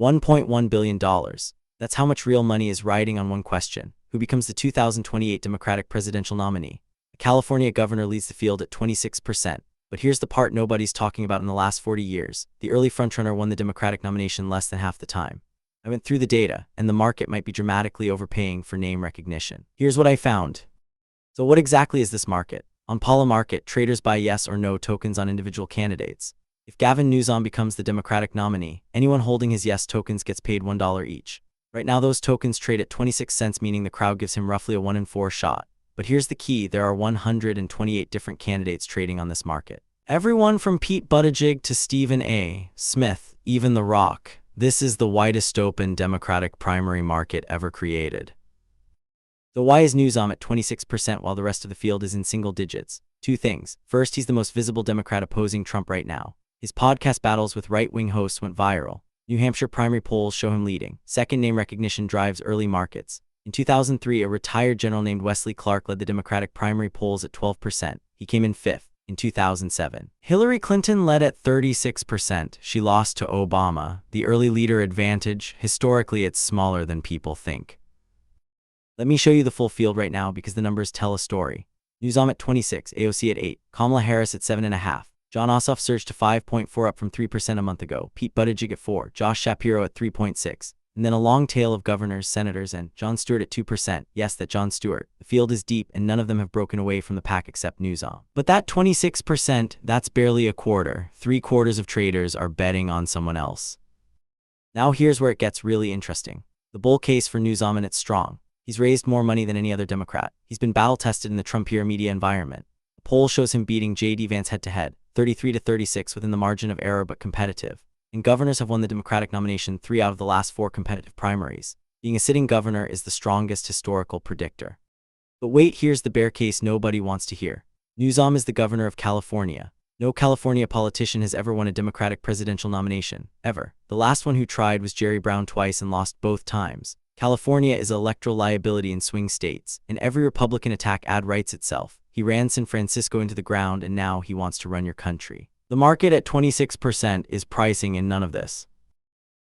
$1.1 billion. That's how much real money is riding on one question: who becomes the 2028 Democratic presidential nominee? A California governor leads the field at 26%. But here's the part nobody's talking about: in the last 40 years, the early frontrunner won the Democratic nomination less than half the time. I went through the data, and the market might be dramatically overpaying for name recognition. Here's what I found. So what exactly is this market? On Polymarket, traders buy yes or no tokens on individual candidates. If Gavin Newsom becomes the Democratic nominee, anyone holding his yes tokens gets paid $1 each. Right now those tokens trade at 26 cents, meaning the crowd gives him roughly a 1 in 4 shot. But here's the key: there are 128 different candidates trading on this market. Everyone from Pete Buttigieg to Stephen A. Smith, even The Rock. This is the widest open Democratic primary market ever created. So why is Newsom at 26% while the rest of the field is in single digits? Two things. First, he's the most visible Democrat opposing Trump right now. His podcast battles with right-wing hosts went viral. New Hampshire primary polls show him leading. Second, name recognition drives early markets. In 2003, a retired general named Wesley Clark led the Democratic primary polls at 12%. He came in fifth. In 2007, Hillary Clinton led at 36%. She lost to Obama. The early leader advantage, historically, it's smaller than people think. Let me show you the full field right now because the numbers tell a story. Newsom at 26, AOC at 8, Kamala Harris at 7.5. John Ossoff surged to 5.4, up from 3% a month ago. Pete Buttigieg at 4, Josh Shapiro at 3.6. And then a long tail of governors, senators, and Jon Stewart at 2%. Yes, that Jon Stewart. The field is deep, and none of them have broken away from the pack except Newsom. But that 26%, that's barely a quarter. 3/4 of traders are betting on someone else. Now here's where it gets really interesting. The bull case for Newsom, and it's strong. He's raised more money than any other Democrat. He's been battle-tested in the Trumpier media environment. The poll shows him beating J.D. Vance head-to-head, 33 to 36, within the margin of error but competitive. And governors have won the Democratic nomination 3 out of the last 4 competitive primaries. Being a sitting governor is the strongest historical predictor. But wait, here's the bear case nobody wants to hear. Newsom is the governor of California. No California politician has ever won a Democratic presidential nomination, ever. The last one who tried was Jerry Brown twice and lost both times. California is an electoral liability in swing states, and every Republican attack ad writes itself. He ran San Francisco into the ground, and now he wants to run your country. The market at 26% is pricing in none of this.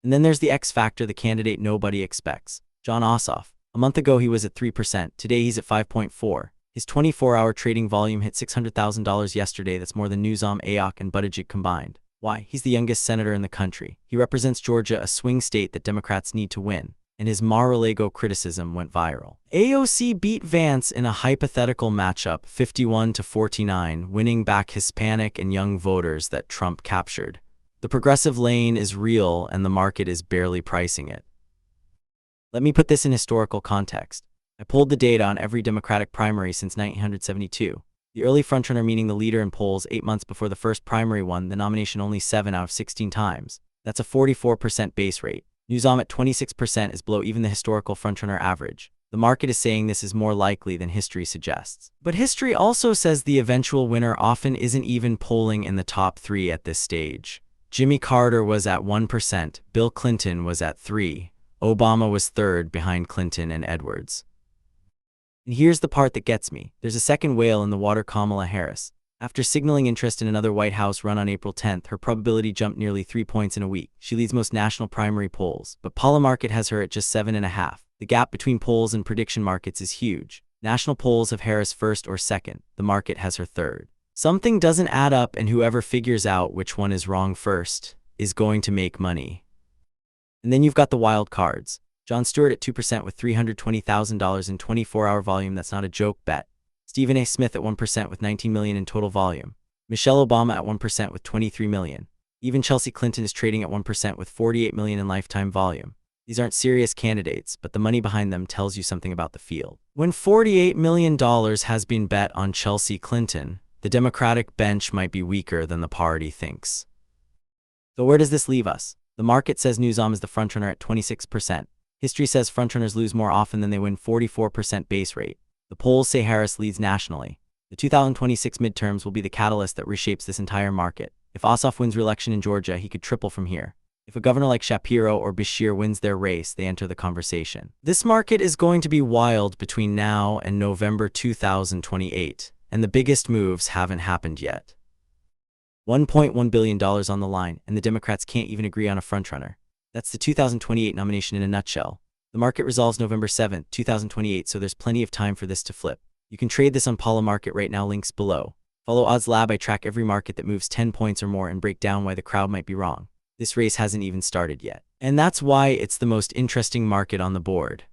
And then there's the X factor, the candidate nobody expects. Jon Ossoff. A month ago he was at 3%, today he's at 5.4. His 24-hour trading volume hit $600,000 yesterday. That's more than Newsom, Ayoc, and Buttigieg combined. Why? He's the youngest senator in the country. He represents Georgia, a swing state that Democrats need to win. And his Mar-a-Lago criticism went viral. AOC beat Vance in a hypothetical matchup, 51 to 49, winning back Hispanic and young voters that Trump captured. The progressive lane is real, and the market is barely pricing it. Let me put this in historical context. I pulled the data on every Democratic primary since 1972. The early frontrunner, meaning the leader in polls 8 months before the first primary, won the nomination only 7 out of 16 times. That's a 44% base rate. Newsom at 26% is below even the historical frontrunner average. The market is saying this is more likely than history suggests. But history also says the eventual winner often isn't even polling in the top 3 at this stage. Jimmy Carter was at 1%, Bill Clinton was at 3%, Obama was third behind Clinton and Edwards. And here's the part that gets me. There's a second whale in the water: Kamala Harris. After signaling interest in another White House run on April 10th, her probability jumped nearly 3 points in a week. She leads most national primary polls, but Polymarket has her at just 7.5. The gap between polls and prediction markets is huge. National polls have Harris first or second. The market has her third. Something doesn't add up, and whoever figures out which one is wrong first is going to make money. And then you've got the wild cards. Jon Stewart at 2% with $320,000 in 24-hour volume. That's not a joke bet. Stephen A. Smith at 1% with $19 million in total volume. Michelle Obama at 1% with $23 million. Even Chelsea Clinton is trading at 1% with $48 million in lifetime volume. These aren't serious candidates, but the money behind them tells you something about the field. When $48 million has been bet on Chelsea Clinton, the Democratic bench might be weaker than the party thinks. So where does this leave us? The market says Newsom is the frontrunner at 26%. History says frontrunners lose more often than they win, 44% base rate. The polls say Harris leads nationally. The 2026 midterms will be the catalyst that reshapes this entire market. If Ossoff wins re-election in Georgia, he could triple from here. If a governor like Shapiro or Beshear wins their race, they enter the conversation. This market is going to be wild between now and November 2028, and the biggest moves haven't happened yet. $1.1 billion on the line, and the Democrats can't even agree on a frontrunner. That's the 2028 nomination in a nutshell. The market resolves November 7, 2028, so there's plenty of time for this to flip. You can trade this on Polymarket right now, links below. Follow OddsLab. I track every market that moves 10 points or more and break down why the crowd might be wrong. This race hasn't even started yet. And that's why it's the most interesting market on the board.